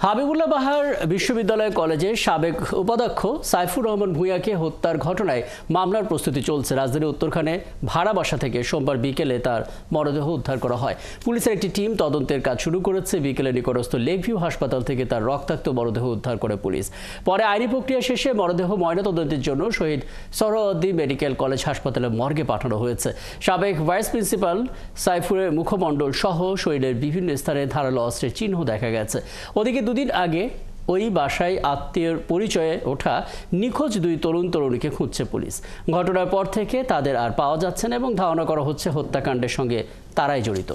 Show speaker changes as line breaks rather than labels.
হাবিবুল্লাহ বাহার বিশ্ববিদ্যালয় কলেজের সাবেক উপাধ্যক্ষ সাইফুর রহমান ভূঁইয়াকে হত্যার ঘটনায় মামলার প্রস্তুতি চলছে। রাজধানীর উত্তরখানে ভাড়া বাসা থেকে সোমবার বিকেলে তার মরদেহ উদ্ধার করা হয়। পুলিশের একটি টিম তদন্তের কাজ শুরু করেছে। বিকেলে নিকটস্থ লেকভিউ হাসপাতাল থেকে তার রক্তাক্ত মরদেহ উদ্ধার করে পুলিশ। পরে আইনি প্রক্রিয়া শেষে মরদেহ ময়নাতদন্তের জন্য শহীদ সোহরাওয়ার্দী মেডিকেল কলেজ হাসপাতালে মর্গে পাঠানো হয়েছে। সাবেক ভাইস প্রিন্সিপাল সাইফুরের মুখমণ্ডল সহ শরীরের বিভিন্ন স্থানে ধারালো অস্ত্রের চিহ্ন দেখা গেছে। ওদিকে দুদিন আগে ওই বাসায় আত্মীয়ের পরিচয়ে ওঠা নিখোঁজ দুই তরুণীকে খুঁজছে পুলিশ। ঘটনার পর থেকে তাদের আর পাওয়া যাচ্ছে না এবং ধারণা করা হচ্ছে হত্যাকাণ্ডের সঙ্গে তারাই জড়িত।